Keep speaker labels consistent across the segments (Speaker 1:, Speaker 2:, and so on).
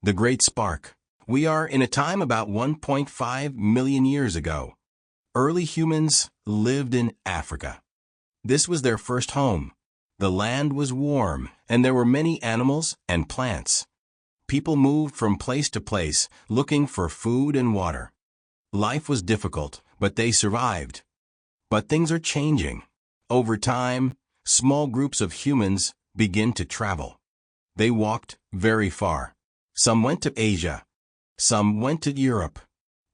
Speaker 1: The Great Spark. We are in a time about 1.5 million years ago. Early humans lived in Africa. This was their first home. The land was warm, and there were many animals and plants. People moved from place to place, looking for food and water. Life was difficult, but they survived. But things are changing. Over time, small groups of humans begin to travel. They walked very far. Some went to Asia. Some went to Europe.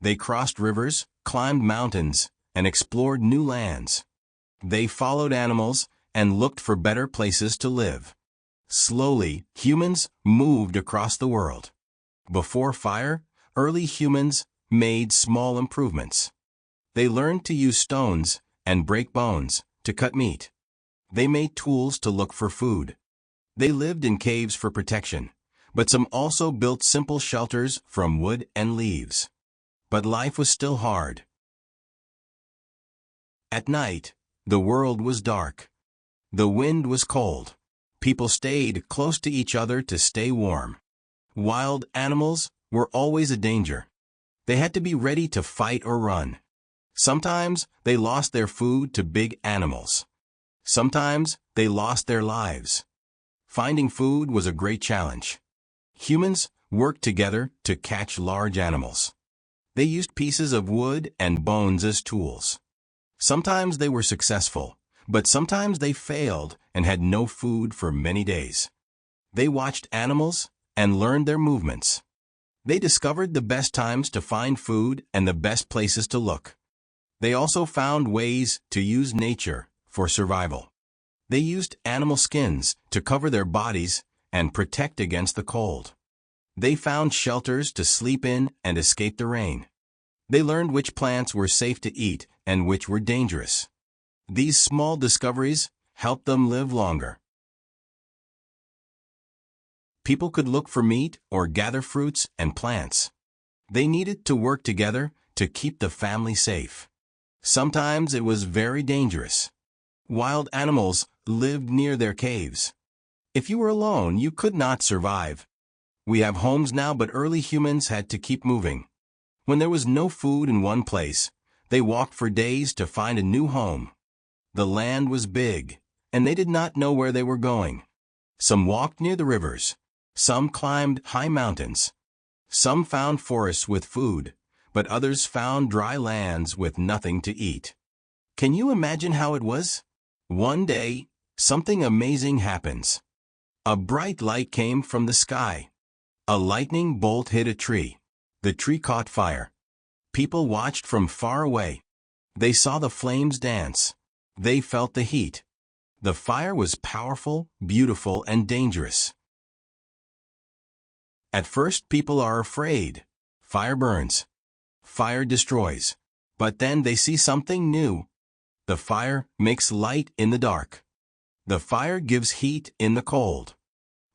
Speaker 1: They crossed rivers, climbed mountains, and explored new lands. They followed animals and looked for better places to live. Slowly, humans moved across the world. Before fire, early humans made small improvements. They learned to use stones and break bones to cut meat. They made tools to look for food. They lived in caves for protection, but some also built simple shelters from wood and leaves. But life was still hard. At night, the world was dark. The wind was cold. People stayed close to each other to stay warm. Wild animals were always a danger. They had to be ready to fight or run. Sometimes they lost their food to big animals. Sometimes they lost their lives. Finding food was a great challenge. Humans worked together to catch large animals. They used pieces of wood and bones as tools. Sometimes they were successful, but sometimes they failed and had no food for many days. They watched animals and learned their movements. They discovered the best times to find food and the best places to look. They also found ways to use nature for survival. They used animal skins to cover their bodies and protect against the cold. They found shelters to sleep in and escape the rain. They learned which plants were safe to eat and which were dangerous. These small discoveries helped them live longer. People could look for meat or gather fruits and plants. They needed to work together to keep the family safe. Sometimes it was very dangerous. Wild animals lived near their caves. If you were alone, you could not survive. We have homes now, but early humans had to keep moving. When there was no food in one place, they walked for days to find a new home. The land was big, and they did not know where they were going. Some walked near the rivers. Some climbed high mountains. Some found forests with food, but others found dry lands with nothing to eat. Can you imagine how it was? One day, something amazing happens. A bright light came from the sky. A lightning bolt hit a tree. The tree caught fire. People watched from far away. They saw the flames dance. They felt the heat. The fire was powerful, beautiful, and dangerous. At first, people are afraid. Fire burns. Fire destroys. But then they see something new. The fire makes light in the dark. The fire gives heat in the cold.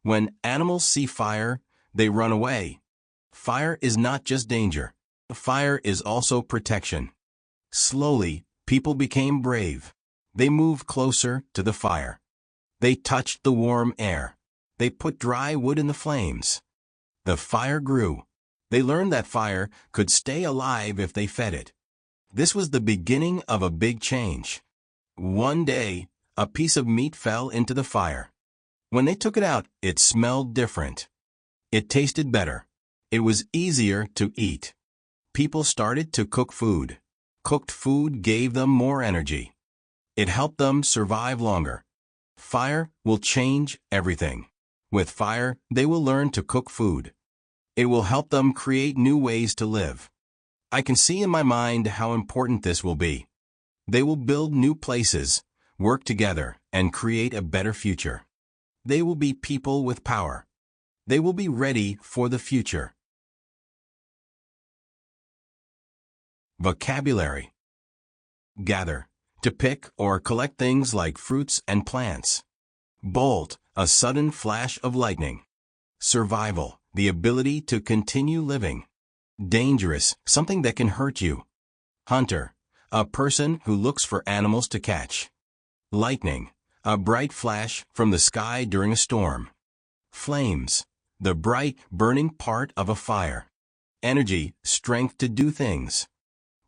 Speaker 1: When animals see fire, they run away. Fire is not just danger. Fire is also protection. Slowly, people became brave. They moved closer to the fire. They touched the warm air. They put dry wood in the flames. The fire grew. They learned that fire could stay alive if they fed it. This was the beginning of a big change. One day, a piece of meat fell into the fire. When they took it out, it smelled different. It tasted better. It was easier to eat. People started to cook food. Cooked food gave them more energy. It helped them survive longer. Fire will change everything. With fire, they will learn to cook food. It will help them create new ways to live. I can see in my mind how important this will be. They will build new places, work together, and create a better future. They will be people with power. They will be ready for the future. Vocabulary. Gather, to pick or collect things like fruits and plants. Bolt, a sudden flash of lightning. Survival, the ability to continue living. Dangerous, something that can hurt you. Hunter, a person who looks for animals to catch. Lightning, a bright flash from the sky during a storm. Flames, the bright, burning part of a fire. Energy, strength to do things.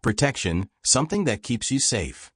Speaker 1: Protection, something that keeps you safe.